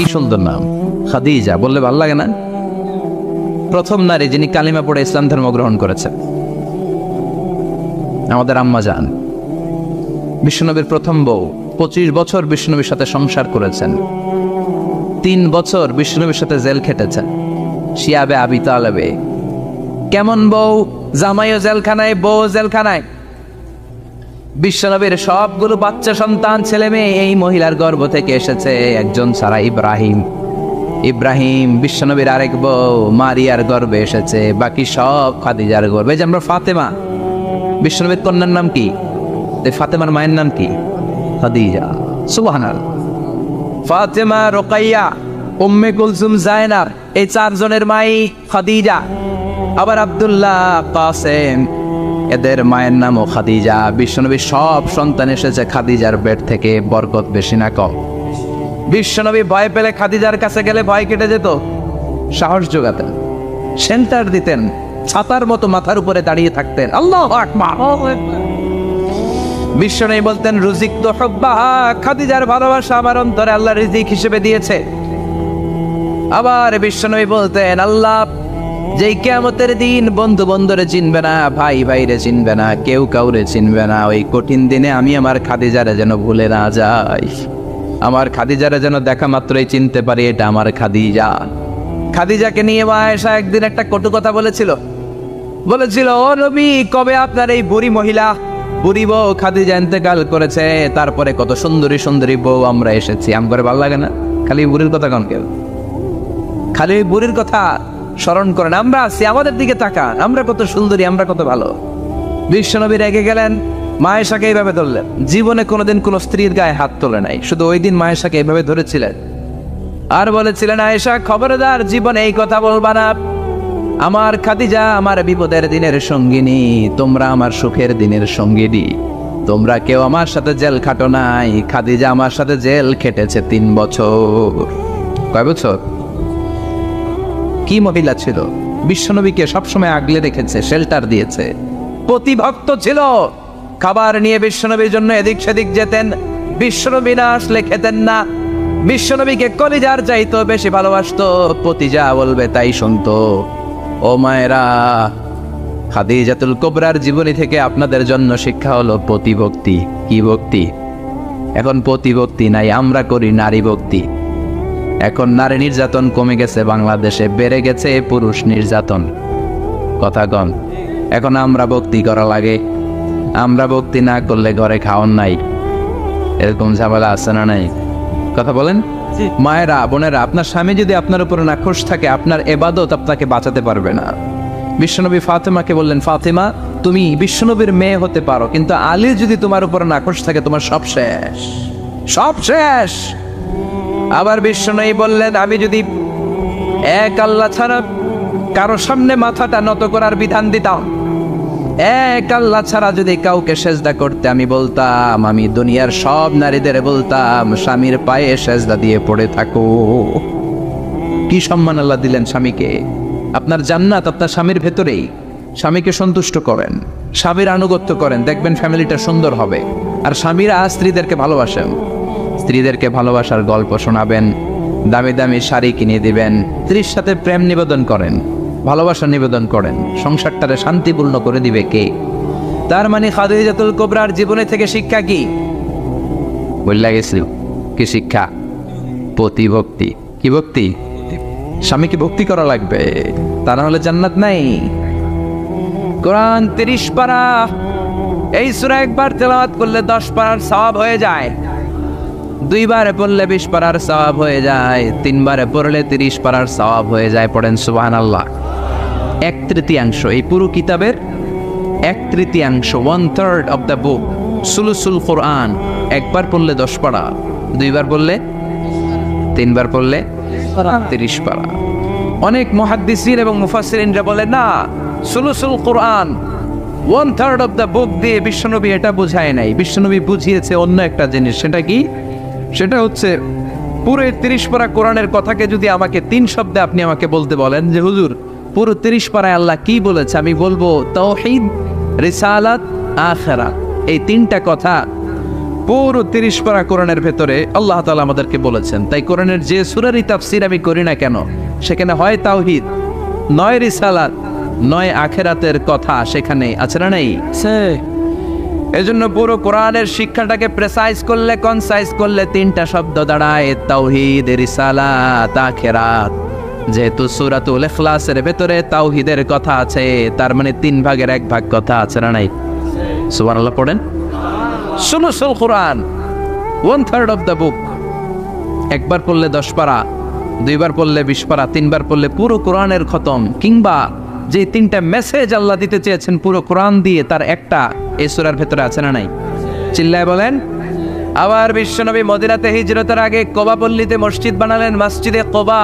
কি সুন্দর নাম, খাদিজা বললে ভালো লাগে না? প্রথম নারী যিনি কালিমা পড়ে ইসলাম ধর্ম গ্রহণ করেছেন আমাদের আম্মা জান, বিশ্বনবীর প্রথম বউ। 25 বছর বিশ্বনবীর সাথে সংসার করেছেন, 3 বছর বিশ্বনবীর সাথে জেল খেটেছেন, শিয়াবে আবি তালেবে। কেমন বউ? জামাইও জেলখানায়, বউ জেলখানায়। বিশ্বনবীর সবগুলো বাচ্চা সন্তান, ছেলে মেয়ে এই মহিলার গর্ভ থেকে এসেছে, একজন ছাড়া ইব্রাহিম। ইব্রাহিম বিশ্বনবীর আরেক বউ মারিয়ার গর্ভে এসেছে, বাকি সব খাদিজার গর্ভে। যে আমরা ফাতেমা, বিশ্বনবীর কন্যার নাম কি? ফাতেমার মায়ের নাম কি? খাদিজা। সুবহানাল্লাহ। ফাতেমা, রোকাইয়া, উম্মে কুলসুম, জায়নাব, এই 4 জনের মাই খাদিজা। আবার আব্দুল্লাহ, কাসেম, এদের মায়ের নামও খাদিজা। বিশ্বনবীর সব সন্তান এসেছে খাদিজার পেট থেকে। বরকত বেশি না কম? বিশ্বনবী ভয় পেলে খাদিজার কাছে গেলে ভয় কেটে যেত, সাহস যোগাতেন, সেন্টার দিতেন, ছাতার মতো মাথার উপরে দাঁড়িয়ে থাকতেন। আল্লাহু আকবার। বিশ্বনবী বলতেন, রুজিক তো হুব্বাহা, খাদিজার ভালোবাসা আমার অন্তরে আল্লাহ রিজিক হিসেবে দিয়েছে। আবার বিশ্বনবী বলতেন, আল্লাহ যেই কিয়ামতের দিন বন্ধু বন্ধুরে চিনবে না, ভাই ভাইরে চিনবে না, কেউ কাউরে চিনবে না, ওই কঠিন দিনে আমি আমার খাদিজারে যেন ভুলে না যাই, আমার খাদিজারে যেন দেখা মাত্রই চিনতে পারি এটা আমার খাদিজা। খাদিজাকে নিয়ে মা আয়েশা একদিন একটা কটু কথা বলেছিল, ও নবী, কবে আপনার এই বুড়ি মহিলা, বুড়ি বউ খাদিজা ইন্তেকাল করেছে, তারপরে কত সুন্দরী সুন্দরী বউ আমরা এসেছি, আম করে ভালো লাগে না? খালি বুড়ির কথা কন কেউ, খালি বুড়ির কথা স্মরণ করেন। আমরা আছি, আমাদের দিকে তাকান, আমরা কত সুন্দরী, আমরা কত ভালো। বিশ্বনবী রেগে গেলেন, মা আয়েশাকে এইভাবে ধরলেন। জীবনে কোনোদিন কোনো স্ত্রীর গায়ে হাত তোলে নাই, শুধু ওই দিন মা আয়েশাকে এইভাবে ধরেছিলেন আর বলেছিলেন, আয়েশা খবরদার জীবনে এই কথা বলবা না, আমার খাদিজা আমার বিপদের দিনের সঙ্গিনী, তোমরা আমার সুখের দিনের সঙ্গিনী, তোমরা কেউ আমার সাথে জেল খাটো নাই, খাদিজা আমার সাথে জেল খেটেছে 3 বছর। কয় বছর? কি মহিলা ছিল, বিশ্বনবীকে সবসময় আগলে রেখেছে, শেল্টার দিয়েছে, প্রতিভক্ত ছিল। খাবার নিয়ে বিশ্বনবীর জন্য এদিক সেদিক যেতেন, বিশ্বনবী না আসলে খেতেন না, বিশ্বনবীকে কলিজার চাইতো বেশি ভালোবাসতো, পতি যা বলবে তাই শুনতো। ও মায়েরা, খাদিজাতুল কুবরার জীবনী থেকে আপনাদের জন্য শিক্ষা হলো প্রতিভক্তি। কি ভক্তি? এখন প্রতিভক্তি নাই, আমরা করি নারী ভক্তি। এখন নারী নির্যাতন কমে গেছে বাংলাদেশে, বেড়ে গেছে পুরুষ নির্যাতন। কথা কন। এখন আমরা ভক্তি করা লাগে, আমরা ভক্তি না করলে ঘরে খাওয়ান নাই, এরকম ঝামেলা আছে না নাই? কথা বলেন। মায়েরা, বোনেরা, আপনার স্বামী যদি আপনার উপরে নাখোশ থাকে, আপনার ইবাদত আপনাকে বাঁচাতে পারবে না। বিশ্বনবী ফাতেমাকে বললেন, ফাতেমা তুমি বিশ্বনবীর মেয়ে হতে পারো, কিন্তু আলী যদি তোমার উপরে নাখোশ থাকে, তোমার সব শেষ, সব শেষ। আবার বিশ্বনবী বললেন, আমি যদি এক আল্লাহ ছাড়া কারো সামনে মাথাটা নত করার বিধান দিতাম, এক আল্লাহ ছাড়া যদি কাউকে সেজদা করতে আমি বলতাম, আমি দুনিয়ার সব নারীদের বলতাম স্বামীর পায়ে সেজদা দিয়ে পড়ে থাকো। কি সম্মান আল্লাহ দিলেন স্বামীকে। আপনার জান্নাত আপনার স্বামীর ভেতরেই। স্বামীকে সন্তুষ্ট করেন, স্বামীর আনুগত্য করেন, দেখবেন ফ্যামিলিটা সুন্দর হবে। আর স্বামীরা স্ত্রীদেরকে ভালোবাসেন, স্ত্রীদেরকে ভালোবাসার গল্প শোনাবেন, দামি দামি শাড়ি কিনে দিবেন, স্ত্রীর সাথে প্রেম নিবেদন করেন, ভালোবাসা নিবেদন করেন, সংসারটারে শান্তিপূর্ণ করে দিবে কে? তার মানে খাদিজাতুল কুবরার জীবনে থেকে শিক্ষা কি? বললা গেছিল কি শিক্ষা? প্রতিভক্তি। কি ভক্তি? স্বামীকে ভক্তি করা লাগবে, তা না হলে জান্নাত নাই। কোরআন 30 পারা, এই সূরা একবার তেলাওয়াত করলে 10 পারার সওয়াব হয়ে যায়, 2 বারে পড়লে 20 পারার সওয়াব হয়ে যায়, 3 বারে পড়লে 30 পারার সওয়াব হয়ে যায়। পড়েন সুবহানাল্লাহ। 1/3 এই পুরো কিতাবের 1/3, 1/3 অফ দ্য বুক, সুলুসুল কোরআন, একবার পড়লে 10 পারা, 2 বার পড়লে, 3 বার পড়লে 30 পারা। অনেক মুহাদ্দিসিন এবং মুফাসসিরিনরা বলে না, সুলুসুল কোরআন 1/3 অফ দ্য বুক দিয়ে বিশ্বনবী এটা বুঝায় নাই, বিশ্বনবী বুঝিয়েছে অন্য একটা জিনিস। সেটা কি? সেটা হচ্ছে পুরো 30 পারা কোরআনের কথাকে যদি আমাকে 3 শব্দে আপনি আমাকে বলতে বলেন যে হুজুর পুরো 30 পারায় আল্লাহ কি বলেছে, আমি বলবো তাওহীদ, রিসালাত, আখিরাত। এই 3টা কথা পুরো 30 পারা কোরআনের ভেতরে আল্লাহ তাআলা আমাদেরকে বলেছেন। তাই কোরআনের যে সূরারই তাফসীর আমি করি না কেন, সেখানে হয় তাওহীদ, নয় রিসালাত, নয় আখিরাতের কথা সেখানে আছে না নাই? এজন্য পুরো কোরআনের শিক্ষাটাকে প্রেসাইজ করলে, কনসাইজ করলে 3টা শব্দ দাঁড়ায়, তাওহীদ, রিসালাত, আখিরাত। যেহেতু সূরাতুল ইখলাসের ভেতরে তাওহীদের কথা আছে, তার মানে 3 ভাগের 1 ভাগ কথা আছে না নাই? সুবহানাল্লাহ পড়েন। সুলুসুল কোরআন, 1/3 অফ দ্য বুক। একবার পড়লে 10 পারা, 2বার পড়লে 20 পারা, 3বার পড়লে পুরো কোরআনের খতম। কিংবা যে 3টা মেসেজ আল্লাহ দিতে চেয়েছেন পুরো কোরআন দিয়ে, তার একটা এই সূরার ভেতরে আছে না নাই? চিল্লায় বলেন। আবার বিশ্বনবী মদিনাতে হিজরতের আগে কোবা পল্লীতে মসজিদ বানালেন, মসজিদে কোবা।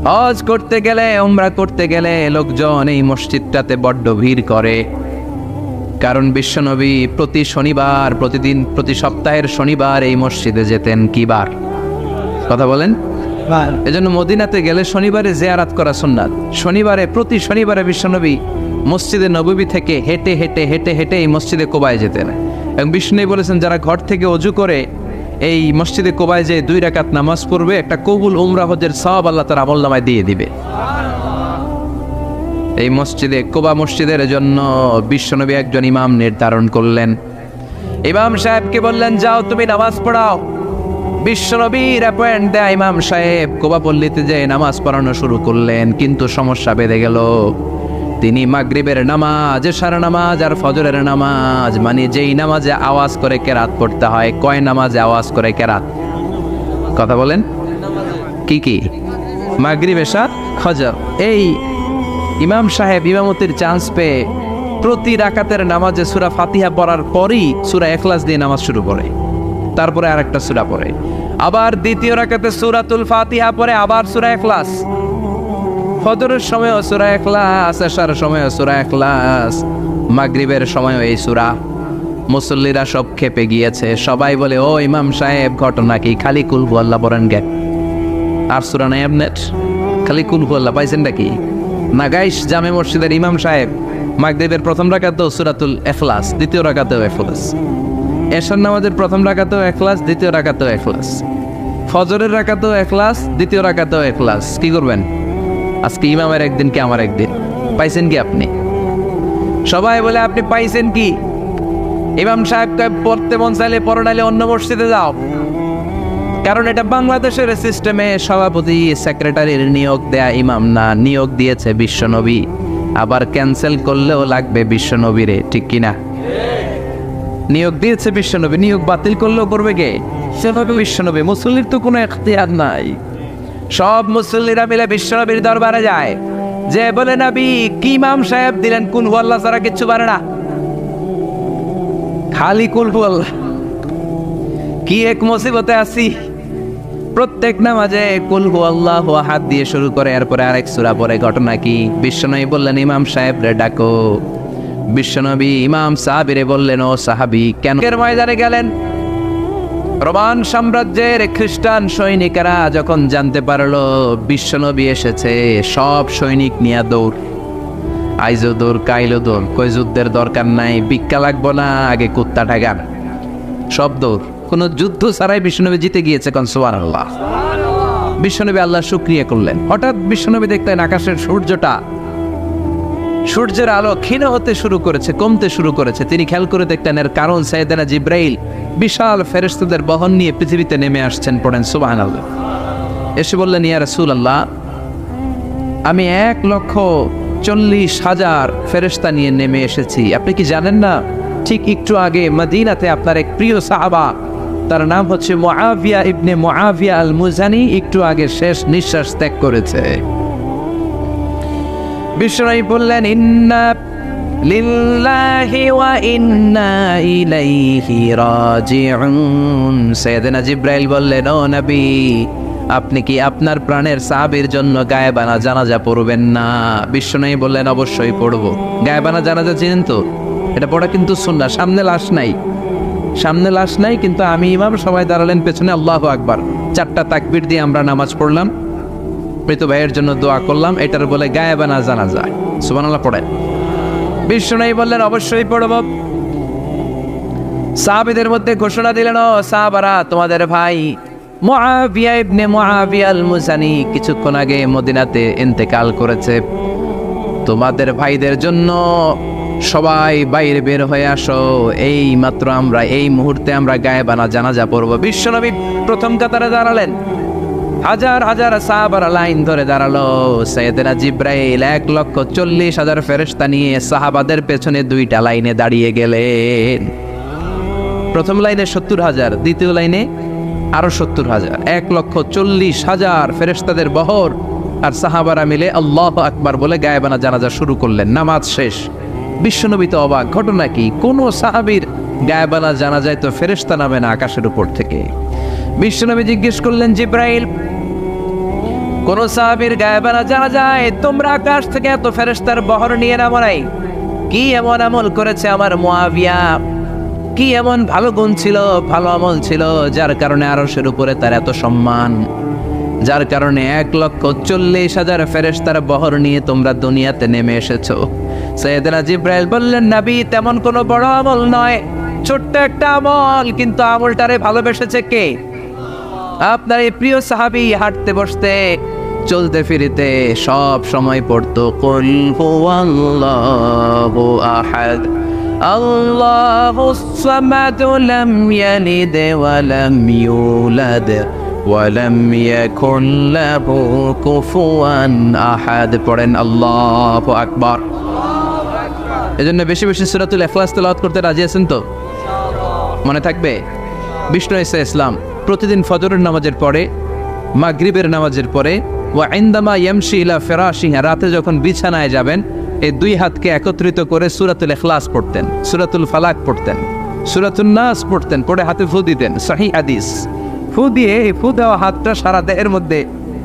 হজ করতে গেলে, উমরা করতে গেলে লোকজন এই মসজিদটাতে বড্ড ভিড় করে। কারণ বিশ্বনবী প্রতি শনিবার, প্রতি সপ্তাহের শনিবার এই মসজিদে যেতেন। কি বার? কথা বলেন। এজন্য মদিনাতে গেলে শনিবারে জিয়ারাত করা সুন্নাত। প্রতি শনিবারে বিশ্বনবী মসজিদে নববী থেকে হেঁটে হেঁটে হেঁটে হেঁটে এই মসজিদে কোবায় যেতেন। এবং বিষ্ণু বলেছেন, যারা ঘর থেকে অজু করে এই মসজিদে কোবায় যে 2 রাকাত নামাজ পড়বে, একটা কবুল উমরা হজের সওয়াব আল্লাহ তার আমলনামায় দিয়ে দিবে। এই মসজিদে কোবা মসজিদের জন্য বিশ্বনবী একজন ইমাম নির্ধারণ করলেন। ইমাম সাহেবকে বললেন, যাও তুমি নামাজ পড়াও। বিশ্বনবীর অ্যাপয়েন্ট দেয়া ইমাম সাহেব কোবা পল্লীতে যে নামাজ পড়ানো শুরু করলেন। কিন্তু সমস্যা বেঁধে গেল। তিনি মাগরিবের নামাজ, এশার নামাজ আর ফজরের নামাজ, মানে যেই নামাজে আওয়াজ করে কেরাত পড়তে হয়, কয় নামাজে আওয়াজ করে কেরাত? কথা বলেন। কি কি? মাগরিব, এশা, ফজর। এই ইমাম সাহেব ইমামতির চান্স পেয়ে প্রতি রাকাতের নামাজে সূরা ফাতিহা পড়ার পরই সূরা ইখলাস দিয়ে নামাজ শুরু করে, তারপরে আরেকটা সূরা পড়ে, আবার দ্বিতীয় রাকাতে সূরাতুল ফাতিহা পড়ে, আবার সূরা ইখলাস। ফজরের সময়ও সূরা ইখলাস, এশার সময়ও সূরা ইখলাস, মাগরিবের সময়ও এই সূরা। মুসল্লিরা সব খেপে গিয়েছে। সবাই বলে, ও ইমাম সাহেব, ঘটনা কি? খালি কুল হু আল্লাহ পড়েন গে, আর সূরা নাই আপনার? খালি কুল হু আল্লাহ পাইছেন নাকি? নাগাইশ জামে মসজিদের ইমাম সাহেব মাগরিবের প্রথম রাকাতেও সূরাতুল ইখলাস, দ্বিতীয় রাকাতেও ইখলাস। এশার নামাজের প্রথম রাকাতেও ইখলাস, দ্বিতীয় রাকাতেও ইখলাস। ফজরের রাকাতেও ইখলাস, দ্বিতীয় রাকাতেও ইখলাস। কি করবেন? আজকে ইমামের একদিন কি আমার একদিন। পাইছেন কি আপনি? সবাই বলে, আপনি পাইছেন কি? ইমাম সাহেবকে পড়তে মন চাইলে পড়ো, নাইলে অন্য মসজিদে যাও। কারণ এটা বাংলাদেশের সিস্টেমে সভাপতি সেক্রেটারির নিয়োগ দেয়া ইমাম না, নিয়োগ দিয়েছে বিশ্বনবী। আবার ক্যান্সেল করলেও লাগবে বিশ্বনবীরে, ঠিক কিনা? নিয়োগ দিয়েছে বিশ্বনবী, নিয়োগ বাতিল করলেও করবে কে? সেভাবে বিশ্বনবী। মুসল্লির তো কোনো এখতিয়ার নাই। সব মুসল্লিরা মিলে বিশ্বনবীর দরবারে যায়, যে বলে, নবী কি ইমাম সাহেব দিলেন, কুল হু আল্লাহ ছাড়া কিচ্ছু পারে না, খালি কুল হু আল্লাহ। কি এক মুসিবতে আছি। প্রত্যেক নামাজে কুল হু আল্লাহু আহাদ দিয়ে শুরু করে, এরপরে আরেক সূরা পড়ে। ঘটনা কি? বিশ্বনবী বললেন, ইমাম সাহেব রে ডাকো। বিশ্বনবী ইমাম সাহাবীরে বললেন, ও সাহাবী, কেন? এর ময়দানে গেলেন। রোমান সাম্রাজ্যের খ্রিস্টান সৈনিকেরা যখন জানতে পারলো বিশ্বনবী এসেছে, সব সৈনিক নিয়ে দৌড়। আইজো দৌড়, কাইলো দৌড়, কই যুদ্ধের দরকার নাই, ভিক্ষা লাগবো না, আগে কুত্তা ঠাগান। সব দৌড়, কোনো যুদ্ধ ছাড়াই বিশ্বনবী জিতে গিয়েছে। কোন সুবহানাল্লাহ। বিশ্বনবী আল্লাহ শুকরিয়া করলেন। হঠাৎ বিশ্বনবী দেখলেন আকাশের সূর্যের আলো ক্ষীণ হতে শুরু করেছে, কমতে শুরু করেছে। তিনি খেয়াল করে দেখলেন এর কারণ সাইয়েদনা জিব্রাইল বিশাল ফেরেশতাদের বহন নিয়ে পৃথিবীতে নেমে আসছেন। পড়েন সুবহানাল্লাহ। এসে বললেন, ইয়া রাসূলুল্লাহ, আমি 1,40,000 ফেরেশতা নিয়ে নেমে এসেছি। আপনি কি জানেন না, ঠিক একটু আগে মদিনাতে আপনার এক প্রিয় সাহাবা, তার নাম হচ্ছে মুআবিয়া ইবনে মুআবিয়া আল মুজানি, একটু আগে শেষ নিঃশ্বাস ত্যাগ করেছে। বিশ্বনবী বললেন, ইন্না লিল্লাহি ওয়া ইন্না ইলাইহি রাজিউন। সাইয়েদনা জিব্রাইল বললেন, ও নবী, আপনি কি আপনার প্রাণের সাহাবীর জন্য গায়েবানা জানাজা পড়বেন না? বিশ্বনবী বললেন, অবশ্যই পড়ব। গায়েবানা জানাজা চিনেন তো? এটা পড়া কিন্তু সুন্নাহ। সামনে লাশ নাই, কিন্তু আমি ইমাম, সবাই দাঁড়ালেন পেছনে, আল্লাহু আকবার, 4টা তাকবীর দিয়ে আমরা নামাজ পড়লাম, মৃত ভাইয়ের জন্য দোয়া করলাম। এটার বলে গায়েবানা জানাজা। সুবহানাল্লাহ পড়েন। বিশ্বনবী বললেন, অবশ্যই পড়ব। সাহাবীদের মধ্যে ঘোষণা দিলেন, ও সাহাবারা, তোমাদের ভাই মুআবিয়া ইবনে মুআবিয়া আল মুজানি কিছুক্ষণ আগে মদিনাতে ইন্তেকাল করেছে। তোমাদের ভাইদের জন্য সবাই বাইরে বের হয়ে আসো, এই মাত্র আমরা এই মুহূর্তে আমরা গায়েবানা জানাজা পড়ব। বিশ্বনবী প্রথম কাতারে দাঁড়ালেন, হাজার হাজার সাহাবারা লাইন ধরে দাঁড়ালো। সাইয়েদনা জিব্রাইল 1,40,000 ফেরেশতা নিয়ে সাহাবাদের পেছনে 2টা লাইনে দাঁড়িয়ে গেলেন। প্রথম লাইনে 70,000, দ্বিতীয় লাইনে আরো 70,000, 1,40,000 ফেরেশতাদের বহর। আর সাহাবারা মিলে আল্লাহু আকবার বলে গায়েবানা জানাজা শুরু করলেন। নামাজ শেষ। বিশ্বনবী তো অবাক, ঘটনা কি? কোন সাহাবীর গায়েবানা জানাজায় তো ফেরেশতা নামে না আকাশের উপর থেকে। বিশ্বনবী জিজ্ঞেস করলেন, জিব্রাইল, কোন সাহাবীর গায়েবানা জানাজায় তোমরা আকাশ থেকে এত ফেরেশতার বহর নিয়ে নামো নাই? কি এমন আমল করেছে আমার মুআবিয়া? কি এমন ভালো গুণ ছিল, ভালো আমল ছিল, যার কারণে আরশের উপরে তার এত সম্মান, যার কারণে 1,40,000 ফেরেশতার বহর নিয়ে তোমরা দুনিয়াতে নেমে এসেছো? সাইয়েদনা জিব্রাইল বললেন, নবী, তেমন কোনো বড় আমল নয়, ছোট্ট একটা আমল, কিন্তু আমলটারে ভালোবেসেছে কে? আপনার এই প্রিয় সাহাবী হাঁটতে বসতে চলতে ফিরিতে সব সময় পড়তো কুল হুয়াল্লাহু আহাদ আল্লাহুস সামাদ লাম ইয়ালিদ ওয়া লাম ইউলাদ ওয়া লাম ইয়াকুল লাহু কুফুয়ান আহাদ। পড়েন আল্লাহু আকবার। এজন্য বেশি বেশি সূরাতুল ইখলাস তেলাওয়াত করতে রাজি আছেন তো? মনে থাকবে? বিষ্ণু ঈসা ইসলাম প্রতিদিন ফজরের নামাজের পরে, মাগরিবের নামাজের পরে, ওয়া ইনদামা ইয়ামশি ইলা ফিরাশিহি, রাতে যখন বিছানায় যাবেন, এই 2 হাতকে একত্রিত করে সূরাতুল ইখলাস পড়তেন, সূরাতুল ফালাক পড়তেন, সূরাতুন নাস পড়তেন, পড়ে হাতে ফু দিতেন। সহিহ হাদিস। ফু দিয়ে এই ফু দেওয়া হাতটা সারা দেহের মধ্যে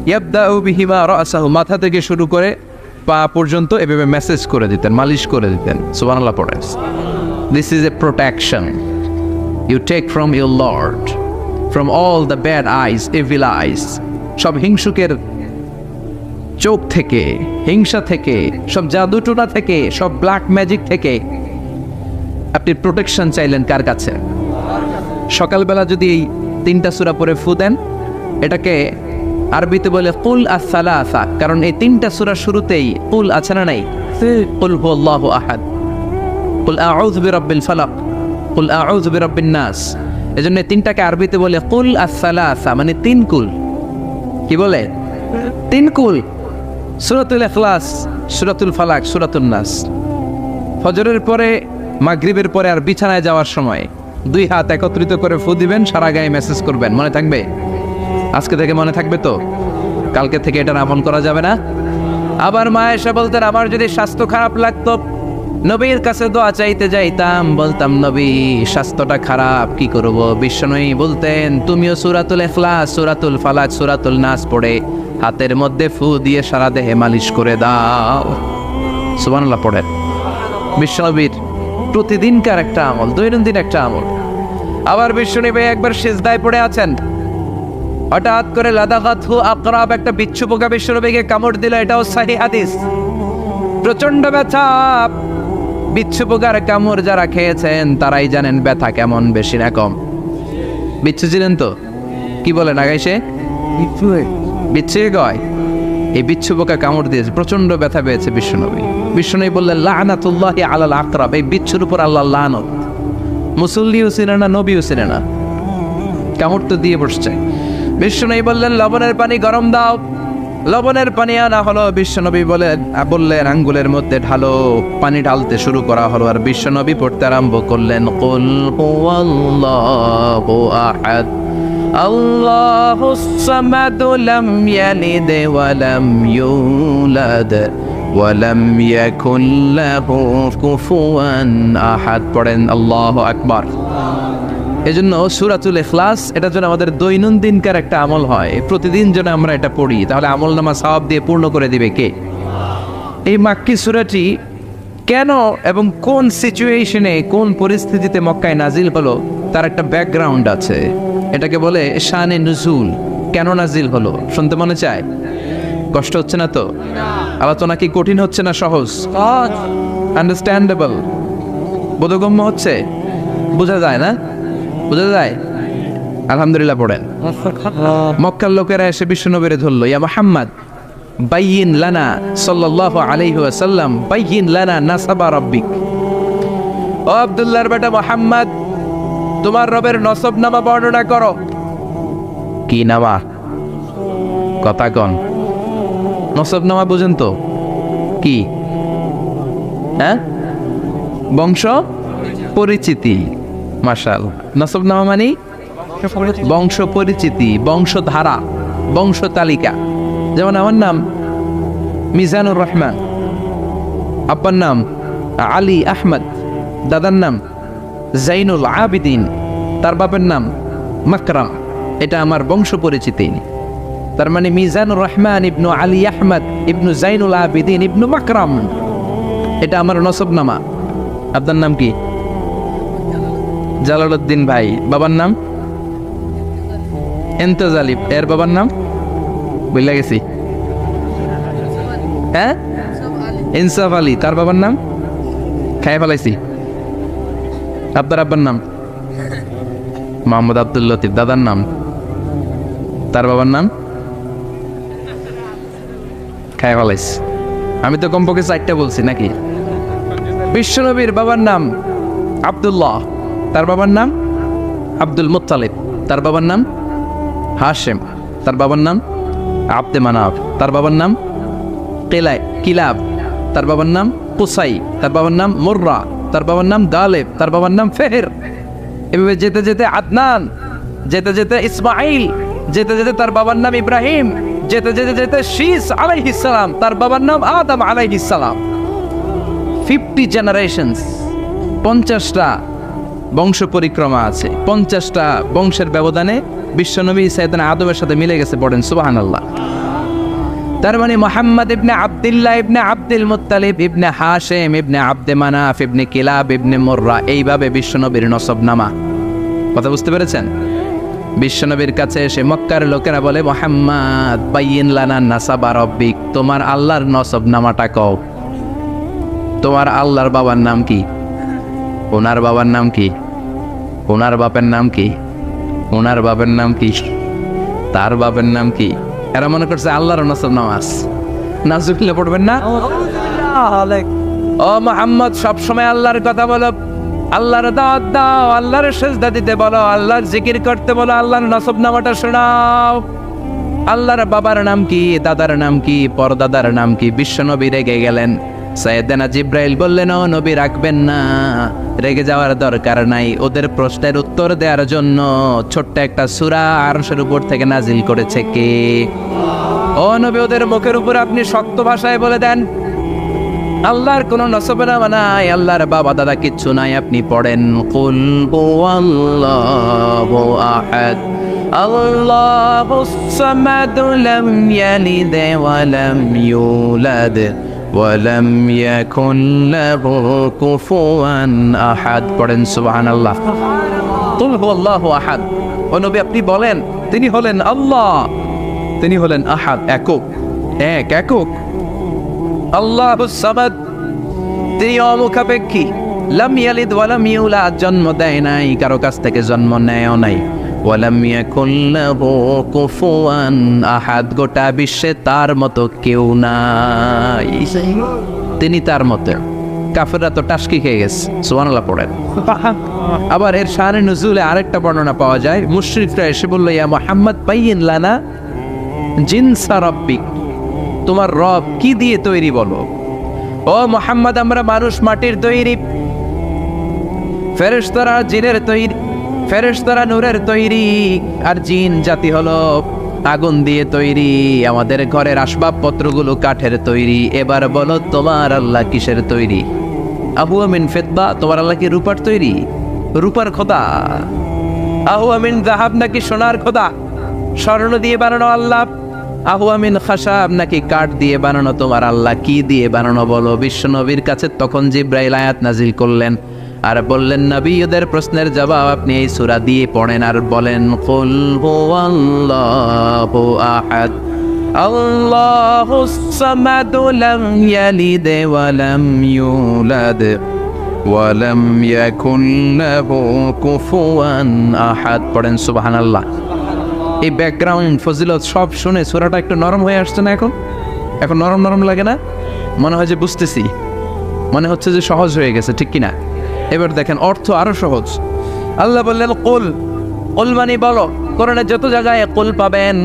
ইয়াবদাউ বিহিমা রাসাহু, মাথা থেকে শুরু করে পা পর্যন্ত এভাবে মেসেজ করে দিতেন, মালিশ করে দিতেন। সুবহানাল্লাহ পড়েন। This is a protection you take from your Lord, from all the bad eyes, evil eyes, সব হিংসুকের চোখ থেকে, হিংসা থেকে, সব জাদুটোনা থেকে, সব ব্ল্যাক ম্যাজিক থেকে আপনি প্রোটেকশন চাইলেন কার কাছে? সকালবেলা যদি এই 3টা সূরা পড়ে ফু দেন, এটাকে আরবিতে বলে কুল আস-সালাসা, কারণ এই 3টা সূরা শুরুতেই কুল আছে না নাই? কুল হুয়াল্লাহু আহাদ, কুল আউযু বিরাব্বিল ফালাক, কুল আউযু বিরাব্বিন নাস। এজন্য 3টাকে আরবিতে বলে কুল আস-সালাসা, মানে 3 কুল। কি বলে? 3 কুল। সূরাতুল ইখলাস, সূরাতুল ফালাক, সূরাতুন নাস। ফজরের পরে, মাগরিবের পরে আর বিছানায় যাওয়ার সময় 2 হাত একত্রিত করে ফু দিবেন, সারা গায়ে মেসেজ করবেন। মনে থাকবে? আজকে থেকে মনে থাকবে তো? কালকে থেকে এটার আমল করা যাবে না? আবার মা এসে বলতেন, আমার যদি স্বাস্থ্য খারাপ লাগতো, নবীর কাছে দোয়া চাইতে যাইতাম, বলতাম, নবী স্বাস্থ্যটা খারাপ, কি করব? বিশ্বনবী বলতেন, তুমিও সূরাতুল ইখলাস, সূরাতুল ফালাক, সূরাতুল নাস পড়ে হাতের মধ্যে ফু দিয়ে সারা দেহে মালিশ করে দাও। সুবহানাল্লাহ পড়েন। বিশ্বনবীর প্রতিদিনকার একটা আমল, দৈনন্দিন একটা আমল। আবার বিশ্বনবী একবার সিজদায় পড়ে আছেন, হঠাৎ করে লাদাগাতহু আকরাব, একটা বিচ্ছু পোকা বিশ্বনবীকে কামড় দিল। এটাও সহিহ হাদিস। প্রচন্ড ব্যথা। বিচ্ছু পোকার কামড় যারা খেয়েছেন তারাই জানেন ব্যথা কেমন, বেশি না কম। বিচ্ছু ছিলেন তো? কি বলেন আগাইছে? বিচ্ছু কয়। এই বিচ্ছু পোকা কামড় দিয়েছে, প্রচন্ড ব্যথা পেয়েছে বিশ্বনবী। বিশ্বনবী বললেন, লানাতুল্লাহি আলাল আকরাব, এই বিচ্ছুর উপর আল্লাহর লানত। মুসল্লিও ছিনে না, নবীও ছিনে না, কামড় তো দিয়ে বসছে। বিশ্বনবী বললেন, লবণের পানি গরম দাও। লবণের পানি আনা হলো। বিশ্বনবী বললেন, আঙ্গুলের মধ্যে ঢালো। পানি ঢালতে শুরু করা হলো, আর বিশ্বনবী পড়তে আরম্ভ করলেন, কুল হুয়াল্লাহু আহাদ আল্লাহুস সামাদ লাম ইয়ালিদ ওয়া লাম ইউলাদ ওয়া লাম ইয়াকুল লাহু কুফুয়ান আহাদ। পড়েন আল্লাহু আকবার। এজন্য সূরাতুল ইখলাস এটার জন্য আমাদের দৈনন্দিনকার একটা আমল হয়, প্রতিদিন যেন আমরা এটা পড়ি, তাহলে আমল নামা সওয়াব দিয়ে পূর্ণ করে দিবে কে? এই মাক্কি সূরাটি কেন এবং কোন সিচুয়েশনে, কোন পরিস্থিতিতে মক্কায় নাজিল হলো তার একটা ব্যাকগ্রাউন্ড আছে। এটাকে বলে শানে নুজুল। কেন নাজিল হলো শুনতে মনে চায়? কষ্ট হচ্ছে না তো? আলোচনা কি কঠিন হচ্ছে না সহজ? আন্ডারস্ট্যান্ডেবল, বোধগম্য হচ্ছে? বোঝা যায় না? বোঝা যায়? আলহামদুলিল্লাহ পড়েন। মক্কার লোকেরা এসে বিশ্বনবীরে ধরল, ইয়া মুহাম্মদ বাইয়িন লানা সাল্লাল্লাহু আলাইহি ওয়াসাল্লাম বাইয়িন লানা নাসাবা রাব্বিক। ও আব্দুল্লাহর বেটা মুহাম্মদ, তোমার রবের নসবনামা বর্ণনা করো। কি নামা? কথা কন। নসবনামা বুঝেন তো কি? হ্যাঁ, বংশ পরিচিতি। মাশাআল্লাহ। নসবনামা মানে বংশ পরিচিতি, বংশধারা, বংশ তালিকা। যেমন আমার নাম মিজানুর রহমান, আব্বার নাম আলী আহমদ, দাদার নাম জাইনুল আবিদিন, তার বাপের নাম মাকরাম। এটা আমার বংশ পরিচিতি। তার মানে মিজানুর রহমান ইবনু আলী আহমদ ইবনু জাইনুল আবিদিন ইবনু মাকরাম, এটা আমার নসবনামা। আপনার নাম কি? জালালউদ্দিন ভাই। বাবার নাম এন্তেজালিব। এর বাবার নাম বইলা গেছি। হ্যাঁ, ইনসাফ আলী। তার বাবার নাম খাই ফেলাইছি। আপনার আব্বার নাম মোহাম্মদ আব্দুল লতিফ। দাদার নাম, তার বাবার নাম খাই ফেলাইছি। আমি তো কমপক্ষে 4টা বলছি নাকি? বিশ্বনবীর বাবার নাম আব্দুল্লাহ, তার বাবার নাম আব্দুল মুত্তালিব, তার বাবার নাম হাশেম, তার বাবার নাম আব্দে মানাফ, তার বাবার নাম কিলাব, তার বাবার নাম কুসাই, তার বাবার নাম মুররা, তার বাবার নাম গালেব, তার বাবার নাম ফেহের। এভাবে যেতে যেতে আদনান, যেতে যেতে ইসমাইল, যেতে যেতে তার বাবার নাম ইব্রাহিম, যেতে যেতে যেতে শীস আলাইহিস সালাম, তার বাবার নাম আদম আলাইহিস সালাম। 50 জেনারেশনস, 50টা বংশ পরিক্রমা আছে। 50টা বংশের ব্যবধানে বিশ্বনবী সাইয়েদনা আদমের সাথে মিলে গেছে। পড়েন সুবহানাল্লাহ। তার মানে মুহাম্মদ ইবনে আব্দুল্লাহ ইবনে আব্দুল মুত্তালিব ইবনে হাশেম ইবনে আব্দে মানাফ ইবনে কিলাব ইবনে মুররা, এইভাবে বিশ্বনবীর নসবনামা। কথা বুঝতে পেরেছেন? বিশ্বনবীর কাছে এসে মক্কার লোকেরা বলে, মুহাম্মদ বাইয়িন লানা নাসাবা রাব্বিক, তোমার আল্লাহর নসবনামাটা কও। তোমার আল্লাহর বাবার নাম কি? ওনার বাবার নাম কি? ওনার বাপের নাম কি? ওনার বাপের নাম কি? তার বাপের নাম কি? এরা মনে করছে আল্লাহর নসবনামা আছে। নাজুবিল্লাহ পড়বেন না? ও মুহাম্মদ, সবসময় আল্লাহর কথা বলো, আল্লাহর দাওয়াত দাও, আল্লাহর সিজদা দিতে বলো, আল্লাহর জিকির করতে বলো, আল্লাহর নসবনামাটা শোনাও। আল্লাহর বাবার নাম কি? দাদার নাম কি? পরদাদার নাম কি? বিশ্বনবী রেগে গেলেন। সাইয়েদনা জিব্রাইল বললেন, ও নবী রাখবেন না, রেগে যাওয়ার দরকার নাই। ওদের প্রশ্নের উত্তর দেওয়ার জন্য ছোট্ট একটা সূরা আরশের উপর থেকে নাজিল করেছে কে? ও নবী, ওদের মুখের উপর আপনি শক্ত ভাষায় বলে দেন, আল্লাহর কোনো নসবনামা নাই, আল্লাহর বাবা দাদা কিচ্ছু নাই। আপনি পড়েন, কুল হুয়াল্লাহু আহাদ আল্লাহুস সামাদ লাম ইয়ালিদ ওয়া লাম ইউলাদ ওয়ালাম ইয়াকুন লাহু কুফুয়ান আহাদ। পড়েন সুবহানাল্লাহ। কুল হুয়াল্লাহু আহাদ। ও নবী, আপনি বলেন, তিনি হলেন আল্লাহ, তিনি হলেন আহাদ, একক, একক। আল্লাহুস সামাদ, তিনি অমুখাপেক্ষী। লাম ইয়ালিদ ওয়ালাম ইউলাদ, জন্ম দেয় নাই, কারো কাছ থেকে জন্ম নেয়ও নাই। ওয়ালাম ইয়াকুন লাহু কুফুয়ান আহাদ, গোটা বিশ্বে তার মতো কেউ নাই, তিনি তার মতো। কাফেররা তো টাসকি খেয়ে গেছে। সুবহানাল্লাহ পড়েন। আবার এর শানে নুজুলে আরেকটা বর্ণনা পাওয়া যায়। মুশরিকরা এসে বলল, ইয়া মুহাম্মদ বাইয়িন লানা জিনসা রাব্বিক, তোমার রব কি দিয়ে তৈরি বলো। ও মুহাম্মদ, আমরা মানুষ মাটির তৈরি, ফেরেশতারা জিনের তৈরি, ফেরেশতারা নূরের তৈরি, আর জিন জাতি হলো আগুন দিয়ে তৈরি। আমাদের ঘরের আসবাবপত্রগুলো কাঠের তৈরি। এবার বলো, তোমার আল্লাহ কিসের তৈরি? আহুয়া মিন ফিদ্দা, তোমার আল্লাহ কি রূপার তৈরি? রূপার খোদা? আহুয়া মিন যাহাব, নাকি সোনার খোদা? স্বর্ণ দিয়ে বানানো আল্লাহ? আহুয়া মিন খাশাব, নাকি কাঠ দিয়ে বানানো তোমার আল্লাহ? কি দিয়ে বানানো বলো? বিশ্বনবীর কাছে তখন জিব্রাইল আয়াত নাজিল করলেন আর বললেন, নবী, ওদের প্রশ্নের জবাব আপনি এই সূরা দিয়ে পড়েন আর বলেন, কুল হুয়াল্লাহু আহাদ আল্লাহুস সামাদ লাম ইয়ালিদ ওয়া লাম ইউলাদ ওয়ালাম ইয়াকুন লাহু কুফুয়ান আহাদ। পড়েন সুবহানাল্লাহ। এই ব্যাকগ্রাউন্ড ফজিলত সব শুনে সূরাটা একটু নরম হয়ে আসছে না? এখন নরম নরম লাগে না? মনে হয় যে বুঝতেছি, মনে হচ্ছে যে সহজ হয়ে গেছে, ঠিক কিনা? এবার দেখেন অর্থ আরো সহজ। আল্লাহ বললেন কুল, কুল মানে বলো। কোরআনে যত জায়গায় কুল পাবেন,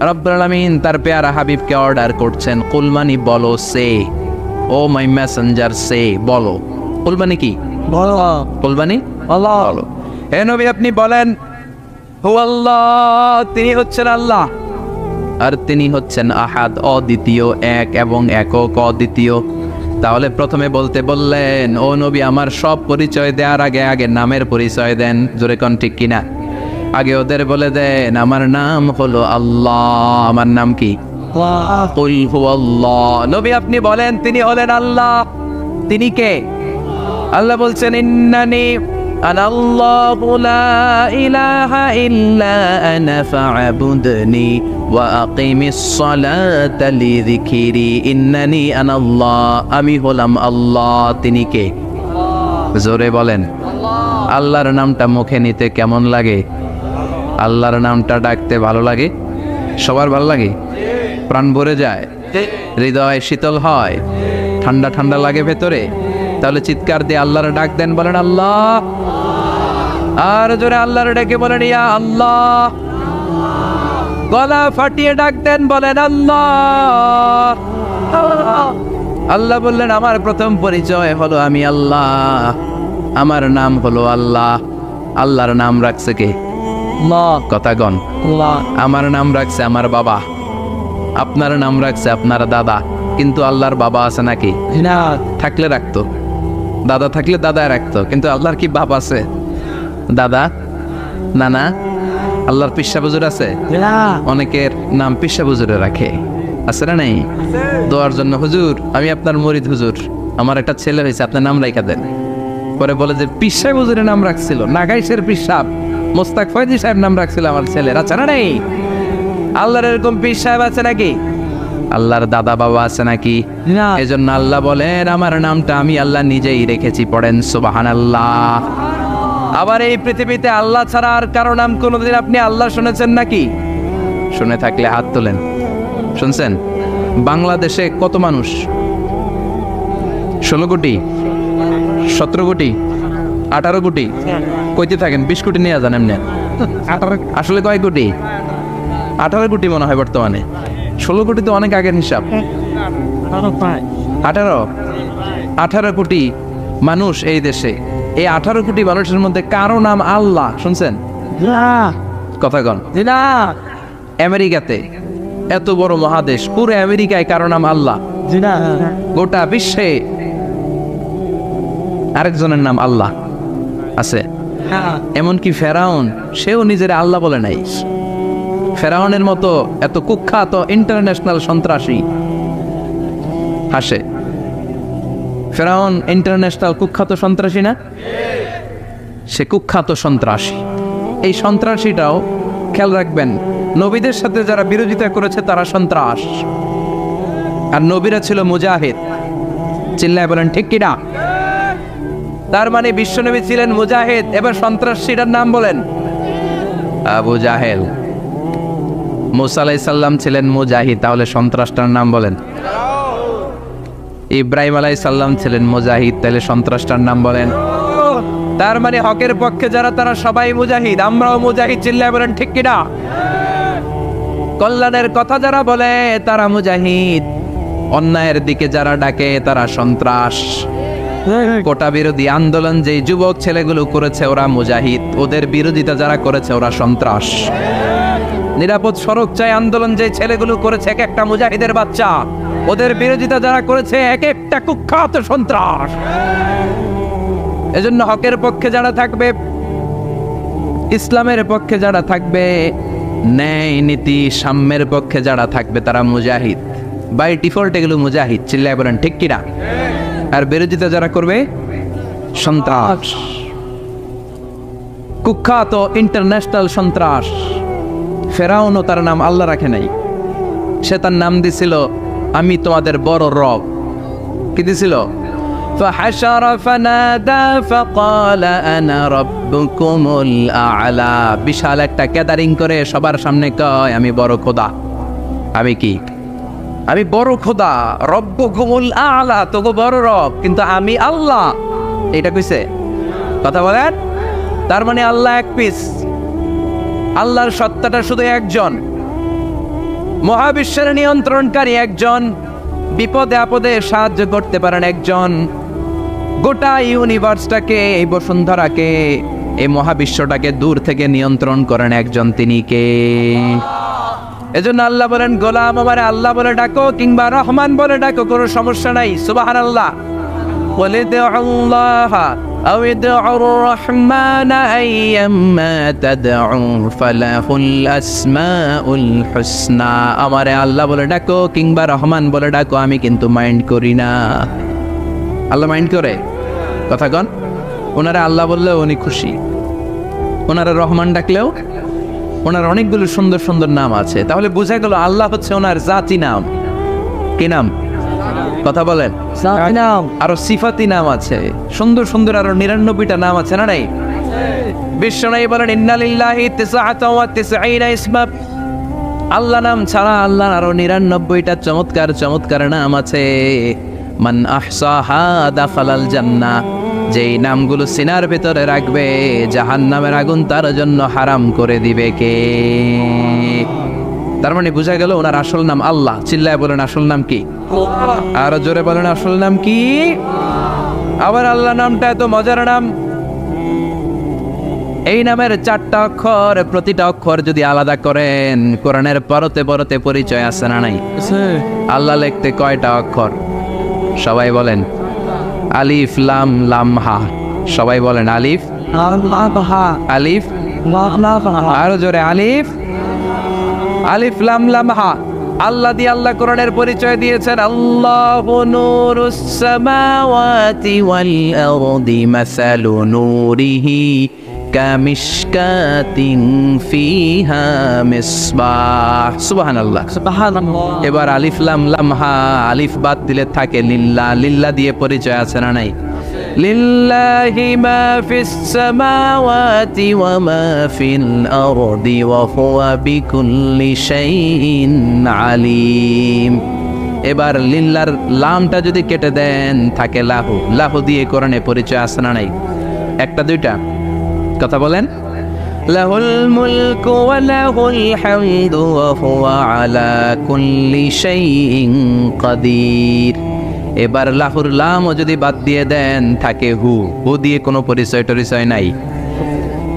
রব্বুল আলামিন তার পেয়ারা হাবিবকে অর্ডার করছেন কুল মানে বলো, সে ও মাই মেসেঞ্জার, সে বলো। কুল মানে কি? বলো। কুল মানে বলো। হে নবী আপনি বলেন হু আল্লাহ, তিনি হচ্ছেন আল্লাহ, আর তিনি হচ্ছেন আহাদ, অদ্বিতীয়, এক এবং একক, অদ্বিতীয়। তাহলে প্রথমে বলতে বললেন ও নবী আমার সব পরিচয় দেওয়ার আগে আগে নামের পরিচয় দেন। জোরে কোন ঠিক কিনা? আগে ওদের বলে দেন আমার নাম হলো আল্লাহ। আমার নাম কি? কুল হুয়াল্লাহ। নবী আপনি বলেন তিনি হলেন আল্লাহ। তিনি কে? আল্লাহ বলছেন ইন্নানি আনাল্লাহু লা ইলাহা ইল্লা আনা ফা'বুদনি ওয়া আকিমিস সালাতা লিযিকরি। ইন্নানি আনাল্লাহ, আমি হলাম আল্লাহ। তিনি কে? জোরে বলেন। আল্লাহর নামটা মুখে নিতে কেমন লাগে? আল্লাহর নামটা ডাকতে ভালো লাগে? সবার ভালো লাগে? প্রাণ ভরে যায়, হৃদয় শীতল হয়, ঠান্ডা ঠান্ডা লাগে ভেতরে। তাহলে চিৎকার দিয়ে আল্লাহর ডাক দেন, বলেন আল্লাহ। আর জোরে আল্লাহর ডেকে বলেন ইয়া আল্লাহ। গলা ফাটিয়ে ডাক দেন, বলেন আল্লাহ। আল্লাহ বললেন আমার প্রথম পরিচয় হলো আমি আল্লাহ, আমার নাম হলো আল্লাহ। আল্লাহর নাম রাখছে কে? কথা গণ। আমার নাম রাখছে আমার বাবা, আপনার নাম রাখছে আপনার দাদা। কিন্তু আল্লাহর বাবা আছে নাকি? থাকলে রাখতো, দাদা থাকলে দাদা রাখতো। কিন্তু আল্লাহর কি বাপ আছে? দাদা, নানা? আল্লাহর পিসা বুজুর আছে? অনেকের নাম পিসা বুজুরে রাখে, আছে না নাই? দোয়ার জন্য হুজুর আমি আপনার মরিদ, হুজুর আমার একটা ছেলে হয়েছে, আপনার নাম রাখা দেন। পরে বলে যে পিসা বুজুরের নাম রাখছিল, নাগাইশের পিসাব মোস্তাক ফয়জি সাহেব নাম রাখছিল আমার ছেলের, আছে না নাই? আল্লাহর এরকম পীর সাহেব আছে নাকি? আল্লাহর দাদা বাবা আছে নাকি? এজন্য আল্লাহ বলেন আমার নামটা আমি আল্লাহ নিজেই রেখেছি। পড়েন সুবহানাল্লাহ। আবার এই পৃথিবীতে আল্লাহ ছাড়া আর কারো নাম কোনোদিন আপনি আল্লাহ শুনেছেন নাকি? শুনে থাকলে হাত তোলেন। শুনছেন? বাংলাদেশে কত মানুষ? 16 কোটি, 17 কোটি, 18 কোটি? কইতে থাকেন 20 কোটি নিয়ে যান এমনি। আসলে কয় কোটি? 18 কোটি মনে হয় বর্তমানে। 16 কোটি তো অনেক আগের হিসাব। 18 কোটি মানুষ এই দেশে। এই 18 কোটি মানুষের মধ্যে কারো নাম আল্লাহ শুনছেন? কথা কন। আমেরিকাতে, এত বড় মহাদেশ, পুরো আমেরিকায় কারো নাম আল্লাহ? গোটা বিশ্বে আরেকজনের নাম আল্লাহ আছে? এমনকি ফেরাউন, সেও নিজের আল্লাহ বলে নাই। ফেরাউনের মতো এত কুখ্যাত ইন্টারন্যাশনাল সন্ত্রাসী আসে। ফেরাউন ইন্টারন্যাশনাল কুখ্যাত সন্ত্রাসী না? সে কুখ্যাত সন্ত্রাসী। এই সন্ত্রাসীটাও খেয়াল রাখবেন, নবীদের সাথে যারা বিরোধিতা করেছে তারা সন্ত্রাস, আর নবীরা ছিল মুজাহিদ। চিল্লায় বলেন ঠিক কিনা? তার মানে বিশ্বনবী ছিলেন মুজাহিদ। এবার সন্ত্রাসীটার নাম বলেন। আবু জাহেল। মুসা আলাইহিস সালাম ছিলেন মুজাহিদ, তাহলে সন্ত্রাসটার নাম বলেন। ইব্রাহিম আলাইহিস সালাম ছিলেন মুজাহিদ, তাহলে সন্ত্রাসটার নাম বলেন। তার মানে হকের পক্ষে যারা তারা সবাই মুজাহিদ, আমরাও মুজাহিদ। চিল্লায় বলেন ঠিক কিনা? কল্যাণের কথা যারা বলে তারা মুজাহিদ, অন্যায়ের দিকে যারা ডাকে তারা সন্ত্রাস। কোটা বিরোধী আন্দোলন যে যুবক ছেলেগুলো করেছে ওরা মুজাহিদ, ওদের বিরোধিতা যারা করেছে ওরা সন্ত্রাস। নিরাপদ সড়ক চাই আন্দোলন যে ছেলেগুলো করেছে এক একটা মুজাহিদের বাচ্চা, ওদের বিরোধিতা যারা করেছে এক একটা কুখ্যাত সন্ত্রাস। এজন্য হকের পক্ষে যারা থাকবে, ইসলামের পক্ষে যারা থাকবে, ন্যায় নীতি সাম্যের পক্ষে যারা থাকবে তারা মুজাহিদ। বাই ডিফল্ট এগুলো মুজাহিদ। চিল্লায় বলেন ঠিক কিনা? আর বিরোধিতা যারা করবে সন্ত্রাস, কুখ্যাত ইন্টারন্যাশনাল সন্ত্রাস। ফেরাউনও তার নাম আল্লাহ রাখে নাই, সে তার নাম দিছিল আমি তোমাদের বড় রব। কি দিছিল? فحشر فنادى فقال أنا ربكم الأعلى বিশাল একটা গ্যাদারিং করে সবার সামনে কয় আমি বড় খোদা। আমি কি? আমি বড় খোদা, রব্বুকুমুল আ'লা, তোগো বড় রব, কিন্তু আমি আল্লাহ। এটা কইছে? কথা বলেন। তার মানে আল্লাহ এক পিস, আল্লাহর সত্তাটা শুধু একজন, মহাবিশ্বের নিয়ন্ত্রণকারী একজন, বিপদে আপদে সাহায্য করতে পারেন একজন, গোটা ইউনিভার্সটাকে, এই বসুন্ধরাকে, এই মহাবিশ্বটাকে দূর থেকে নিয়ন্ত্রণ করেন একজন, তিনি কে? এজন্য আল্লাহ বলেন, গোলাম আমারে আল্লাহ বলে ডাকো কিংবা রহমান বলে ডাকো, কোনো সমস্যা নাই। সুবহানাল্লাহ। বলে দে আল্লাহ আও ইদউর রহমান আইয়াম্মা তাদউ ফালাহুল আসমাউল হুসনা। আমারে আল্লাহ বলে ডাকো কিংবা রহমান বলে ডাকো, আমি কিন্তু মাইন্ড করি না। আল্লাহ মাইন্ড করে? কথা কন। ওনারা আল্লাহ বললেও উনি খুশি, ওনারা রহমান ডাকলেও, ওনার অনেকগুলো সুন্দর সুন্দর নাম আছে। তাহলে বোঝা গেল আল্লাহ হচ্ছে ওনার জাতি নাম। কি নাম? কথা বলেন। আরো সিফাতি নাম আছে, সুন্দর সুন্দর আরো 99টা নাম আছে, না নাই? বিশ্বনবী বলেন ইন্না লিল্লাহি 99 ইসমা। আল্লাহ নাম ছাড়া আল্লাহর আরো 99টা চমৎকার চমৎকার নাম আছে। মান আহসাহা দাখালাল জান্নাহ। যেই নামগুলো সিনার ভেতরে রাখবে, জাহান্নামের আগুন তার জন্য হারাম করে দিবে কে? তার মানে বোঝা গেল ওনার আসল নাম আল্লাহ। চিল্লায় বলেন আসল নাম কি? আরো জোরে বলেন আসল নাম কি? আবার আল্লাহ নামটা এত মজার নাম, এই নামের 4টা অক্ষর, প্রতিটা অক্ষর যদি আলাদা করেন, কোরআনের পরতে পরতে পরিচয় আছে না নাই? আল্লাহ লিখতে কয়টা অক্ষর? সবাই বলেন। আলিফ লাম লাম হা। সবাই বলেন আলিফ আলিফ। আরো জোরে আলিফ আলিফ লাম লাম হা। আল্লাহ দিয়ে আল্লাহ কোরআনের পরিচয় দিয়েছেন, আল্লাহু নূরুস সামাওয়াতি ওয়াল আরদি মাসালু নূরিহি কামিশকাতিন ফিহা মিসবাহ। সুবহানাল্লাহ। এবার আলিফ লাম লাম হা, আলিফ বাদ দিলে থাকে লিল্লাহ। লিল্লাহ দিয়ে পরিচয় আছে না নাই? লিল্লাহি মা ফিস সামাওয়াতি ওয়া মা ফিল আরদি ওয়া হুয়া বিকুল্লি শাইইন আলিম। এবার লিল্লাহর লামটা যদি কেটে দেন থাকে লাহু। লাহু দিয়ে কোরআনে পরিচয় আছে না নাই? একটা দুইটা? কথা বলেন। লাহুল মুলকু ওয়া লাহুল হামদু ওয়া হুয়া আলা কুল্লি শাইইন কাদির। এবার লাহুর লামও যদি বাদ দিয়ে দেন থাকে হু। হু দিয়ে কোনো পরিচয় টরিচয় নাই,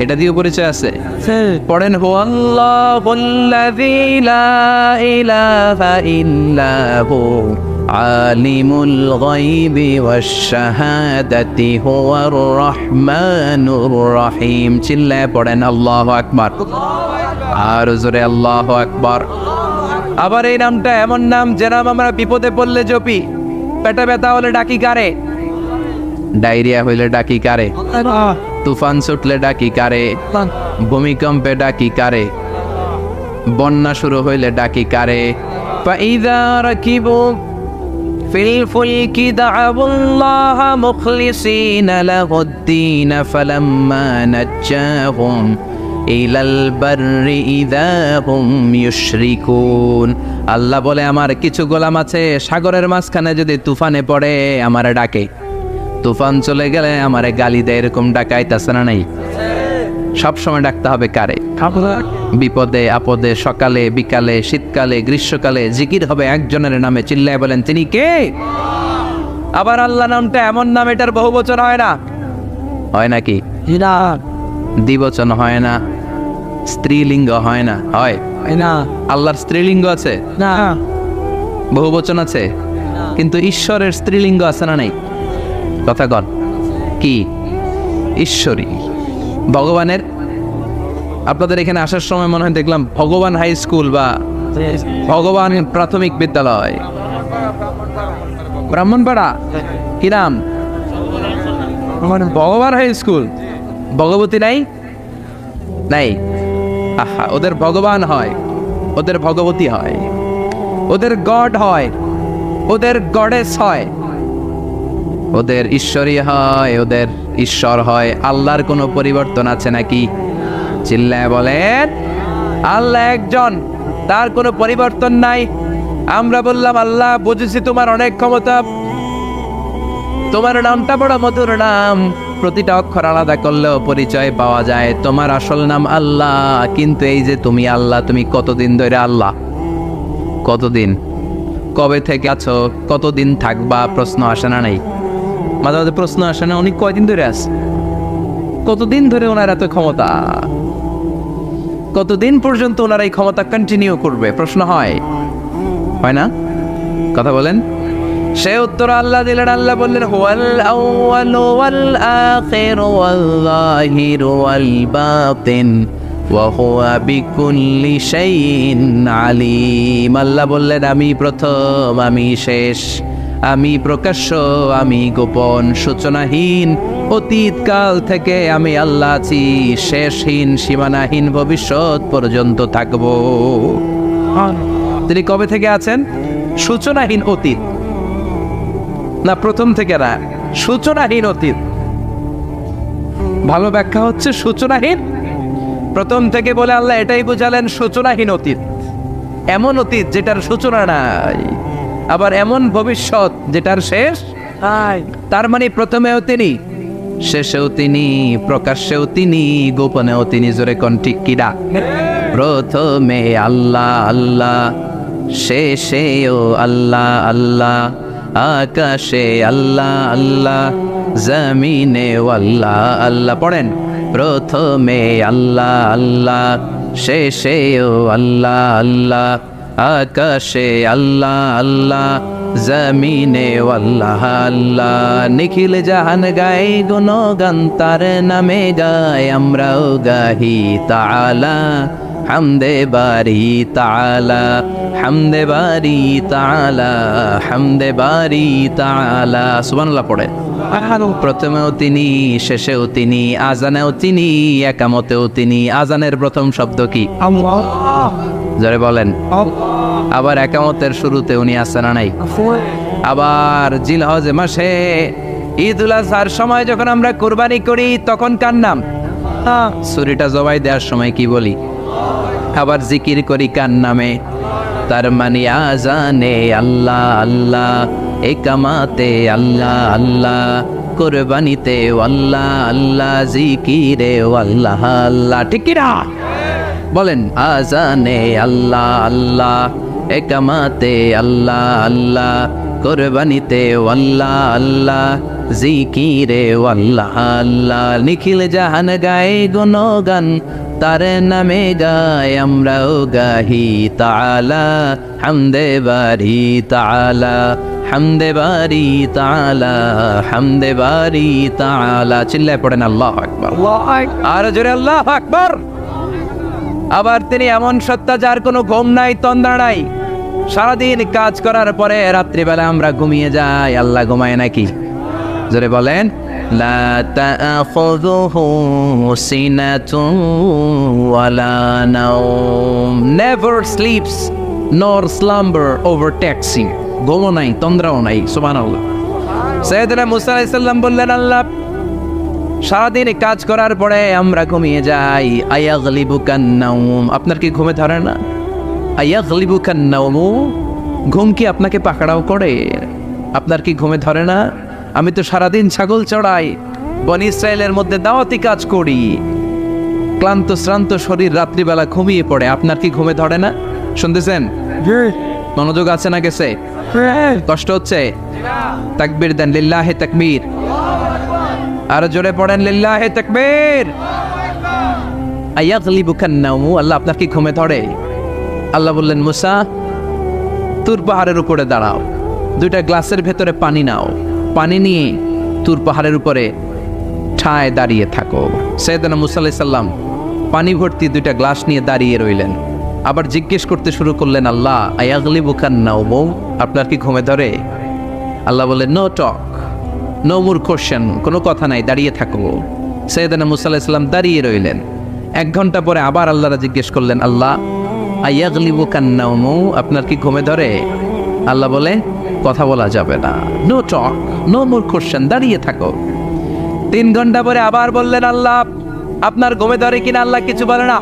এটা দিয়ে পরিচয় আছে। পড়েন হু আল্লাহুল্লাযী লা ইলাহা ইল্লা হু আলিমুল গায়বি ওয়াশ শাহাদাতি হুয়ার রহমানুর রহিম। চিল্লায় পড়েন আল্লাহু আকবার। আর জোরে আল্লাহু আকবার। আবার এই নামটা এমন নাম যে নাম আমরা বিপদে পড়লে জপি। পেটে ব্যথা হলে ডাকি কারে? ডায়রিয়া হইলে ডাকি কারে? তুফান ছুটলে ডাকি কারে? ভূমিকম্পে ডাকি কারে? বন্যা শুরু হইলে ডাকি কারে? ফাইযা রাকিবু ফিল ফুলকি দা'উল্লাহা মুখলিসিনা লাহুদ-দীন ফালাম্মা নাজ্জাহুম ইলাল বাররি ইযা হুম ইউশরিকুন। আল্লাহ বলে আমার কিছু গোলাম আছে সাগরের মাঝখানে যদি তুফানে পড়ে আমারে ডাকে, তুফান চলে গেলে আমারে গালি দেয়, এরকম ডাকাইতাছে না নাই? সব সময় ডাকতে হবে কারে? বিপদে আপদে, সকালে বিকালে, শীতকালে গ্রীষ্মকালে জিকির হবে একজনের নামে। চিল্লায় বলেন তিনি কে? আবার আল্লাহ নামটা এমন নাম এটার বহুবচন হয় না। হয় নাকি? দ্বিবচন হয় না, স্ত্রীলিঙ্গ হয় না। হয় না? আল্লাহর স্ত্রীলিঙ্গ আছে না? বহুবচন আছে, কিন্তু ঈশ্বরের স্ত্রীলিঙ্গ আছে না নাই? কথা কন। কি? ঈশ্বরী। ভগবানের, আপনাদের এখানে আসার সময় মনে হয় দেখলাম ভগবান হাই স্কুল বা ভগবান প্রাথমিক বিদ্যালয়, ব্রাহ্মণপাড়া। কি নাম? ভগবান হাই স্কুল। ভগবতী নাই? নাই। আহা, ওদের ভগবান হয়, ওদের ভগবতী হয়, ওদের গড হয়, ওদের গডেস হয়। ওদের ঈশ্বরই হয়, ওদের ঈশ্বর হয়। আল্লাহর কোনো পরিবর্তন আছে নাকি? চিল্লায় বলেন, আল্লাহ একজন, তার কোনো পরিবর্তন নাই। আমরা বললাম আল্লাহ বুঝেছি তোমার অনেক ক্ষমতা, তোমার নামটা বড় মধুর নাম, প্রতিটা অক্ষর আলাদা করলেও পরিচয় পাওয়া যায়। তোমার আসল নাম আল্লাহ, কিন্তু এই যে তুমি আল্লাহ, তুমি কতদিন ধরে আল্লাহ? কতদিন? কবে থেকে আছো? কতদিন থাকবা? প্রশ্ন আসে না? নাই মাঝে মাঝে প্রশ্ন আসে না, উনি কয়দিন ধরে আছে? কতদিন ধরে ওনার এত ক্ষমতা? কতদিন পর্যন্ত ওনার এই ক্ষমতা কন্টিনিউ করবে? প্রশ্ন হয় না? কথা বলেন। সে উত্তর আল্লাহ দিলেন। আল্লাহ বললেন, হুয়াল আউয়ালু ওয়াল আখিরু ওয়াল যাহিরু ওয়াল বাতিন ওয়া হুয়া বিকুল্লি শাইইন আলিম। আল্লাহ বললেন, আমি প্রথম, আমি শেষ, আমি প্রকাশ্য, আমি গোপন, সূচনাহীন, অতীতকাল থেকে আমি আল্লাহ আছি, শেষহীন, সীমানাহীন, ভবিষ্যৎ পর্যন্ত থাকবো। তিনি কবে থেকে আছেন? সূচনাহীন অতীত না, প্রথম থেকে না, সূচনাহীন অতীত। ভালো ব্যাখ্যা হচ্ছে সূচনাহীন। প্রথম থেকে বলে আল্লাহ এটাই বোঝালেন, সূচনাহীন অতীত, এমন অতীত যেটার সূচনা নাই, আবার এমন ভবিষ্যৎ যেটার শেষ নাই। তার মানে প্রথমেও তিনি, শেষেও তিনি, প্রকাশ্যেও তিনি, গোপনেও তিনি। জোরে কোন ঠিক কিনা? প্রথমে আল্লাহ আল্লাহ, শেষেও আল্লাহ আল্লাহ, আকাশে আল্লাহ আল্লাহ, জমিনে আল্লাহ আল্লাহ। পড়েন, প্রথমে আল্লাহ আল্লাহ, শেষেও আল্লাহ আল্লাহ, আকাশে আল্লাহ আল্লাহ, জমিনে আল্লাহ আল্লাহ। নিখিল জাহান গায় গুণগান, তার নামে গায় আমরাও গাহি তাআলা, হামদে বারি তাআলা, হামদে বারি তাআলা, হামদে বারি তাআলা। সুবহানাল্লাহ পড়ে। প্রথমেও তিনি, শেষেও তিনি, আজানেও তিনি, একামতেও তিনি। আজানের প্রথম শব্দ কি? আল্লাহ। জোরে বলেন। আবার একামতের শুরুতে উনি আছেন না নাই? আবার জিলহজ মাসে ঈদুল আজহার সময় যখন আমরা কুরবানি করি, তখন কার নাম? ছুরিটা জবাই দেওয়ার সময় কি বলি? আবার জিকির করি কার নামে? তার মানে আজানে আল্লাহ আল্লাহ, একামাতে আল্লাহ আল্লাহ, কুরবানিতে আল্লাহ আল্লাহ, জিকিরে আল্লাহ আল্লাহ। ঠিক কি না? বলেন, আজানে আল্লাহ আল্লাহ, একামাতে আল্লাহ আল্লাহ, কুরবানিতে আল্লাহ আল্লাহ, জিকিরে আল্লাহ আল্লাহ। নিখিল জাহান গায়ে গুণগান, তার নামে গায় আমরাও গাহি তাআলা, হামদে বারি তাআলা, হামদে বারি তাআলা, হামদে বারি তাআলা। চিল্লায় পড়েন আল্লাহু আকবার। আর জোরে আল্লাহু আকবার। আবার তিনি এমন সত্তা যার কোনো ঘুম নাই, তন্দ্রা নাই। সারাদিন কাজ করার পরে রাত্রিবেলা আমরা ঘুমিয়ে যাই, আল্লাহ ঘুমায় নাকি? জোরে বলেন। লা তাআখুযুহু সিনাতুন ওয়ালা নাওম, নেভার স্লিপস নর স্লাম্বার ওভারটেকস হিম। ঘুমও নাই, তন্দ্রাও নাই। সুবহানাল্লাহ। সাইয়েদনা মুসা আলাইহিস সালাম বললেন, আল্লাহ সারাদিন কাজ করার পরে আমরা ঘুমিয়ে যাই, আয়াগলিবুকান নাওম, আপনার কি ঘুমে ধরে না? আয়াগলিবুকান নাওম, ঘুম কি আপনাকে পাকড়াও করে? আপনার কি ঘুমে ধরে না? আমি তো সারাদিন ছাগল চড়াই, বনি ইসরায়েলের মধ্যে দাওয়াতি কাজ করি, ক্লান্ত শ্রান্ত শরীর রাত্রিবেলা ঘুমিয়ে পড়ে, আপনার কি ঘুমে ধরে না? শুনতেছেন? মনোযোগ আছে না গেছে? কষ্ট হচ্ছে? তাকবীর দেন, লিল্লাহি তাকবীর। আর জোরে পড়েন, লিল্লাহি তাকবীর। আয়াগলিবুকান নাওম, আল্লাহ আপনার কি ঘুমে ধরে? আল্লাহ বললেন, মুসা তুর পাহাড়ের উপরে দাঁড়াও, দুইটা গ্লাসের ভেতরে পানি নাও, পানি নিয়ে তুর পাহাড়ের উপরে ঠায় দাঁড়িয়ে থাকো। সাইয়েদনা মুসা আলাইহিস সালাম পানি ভর্তি দুইটা গ্লাস নিয়ে দাঁড়িয়ে রইলেন। আবার জিজ্ঞেস করতে শুরু করলেন, আল্লাহ আয়াগলিবুকান নাওম, আপনার কি ঘুমে ধরে? আল্লাহ বললেন, no talk, no more question, কোনো কথা নাই, দাঁড়িয়ে থাকো। সাইয়েদনা মুসা আলাইহিস সালাম দাঁড়িয়ে রইলেন। 1 ঘন্টা পরে আবার আল্লাহরা জিজ্ঞেস করলেন, আল্লাহ আয়াগলিবুকান নাওম, আপনার কি ঘুমে ধরে? আল্লাহ বলে কথা বলা যাবে না, no talk, no more question, দাঁড়িয়ে থাকো। 3 ঘন্টা পরে আবার বললেন আল্লাহ আপনার ঘুমে ধরে কিনা? আল্লাহ কিছু বলে না।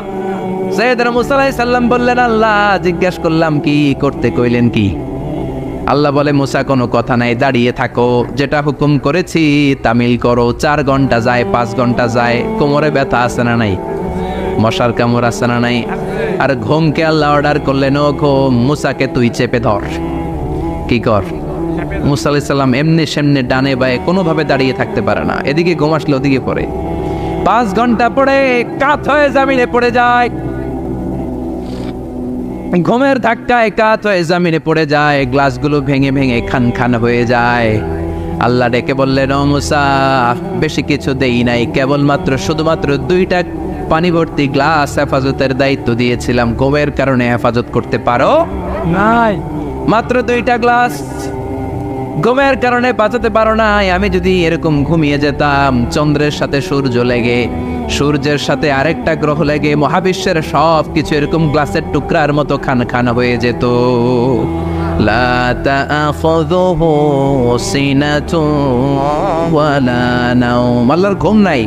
সাইয়েদনা মুসা আলাইহিস সালাম বললেন আল্লাহ জিজ্ঞেস করলাম কি করতে কইলেন কি? আল্লাহ বলে মুসা কোনো কথা নাই, দাঁড়িয়ে থাকো, যেটা হুকুম করেছি তামিল করো। 4 ঘন্টা যায়, 5 ঘন্টা যায়, কোমরে ব্যথা আছে না নাই, মশার কামড় আছে না নাই, আর ঘুমকে আল্লাহ অর্ডার করলেন ও ঘুম মুসাকে তুই চেপে ধর। কি কর? মুসা আলাইহিস সালাম এমনি সেমনি ডানে বায়ে কোনোভাবে দাঁড়িয়ে থাকতে পারে না, এদিকে ঘুম আসলে ওদিকে পড়ে। 5 ঘন্টা পরে কাত হয়ে জমিনে পড়ে যায়, ঘুমের ধাক্কায় কাত হয়ে জমিনে পড়ে যায়, গ্লাসগুলো ভেঙে ভেঙে খান খান হয়ে যায়। আল্লাহ ডেকে বললেন ও মুসা বেশি কিছু দেই নাই, কেবলমাত্র শুধুমাত্র 2টা পানি ভর্তি গ্লাস হেফাজতের দায়িত্ব দিয়েছিলাম, ঘুমের কারণে হেফাজত করতে পারো নাই, মাত্র 2টা গ্লাস, ঘুমের কারণে বাঁচাতে পারো নাই। আমি যদি এরকম ঘুমিয়ে যেতাম, চন্দ্রের সাথে সূর্য লেগে, সূর্যের সাথে আরেকটা গ্রহ লেগে মহাবিশ্বের সব কিছু এরকম গ্লাসের টুকরার মতো খান খান হয়ে যেত। লা তাআখুযুহু সিনাতুন ওয়ালা নাওম, আল্লাহর ঘুম নাই।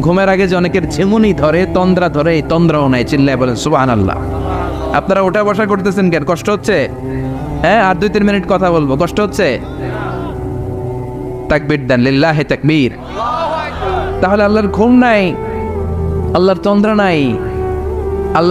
ঘুমের আগে যে অনেকের ঝিমুনি ধরে, তন্দ্রা ধরে, এই তন্দ্রাও নাই। চিল্লায় বলেন সুবহানাল্লাহ। আপনারা ওঠা বসা করতেছেন কেন? কষ্ট হচ্ছে? হ্যাঁ, আর 2-3 মিনিট কথা বলবো, কষ্ট হচ্ছে? তাকবীর দেন, লিল্লাহি তাকবীর। তাহলে আল্লাহর ঘুম নাই, আল্লাহর তন্দ্রা নাই, আল্লাহর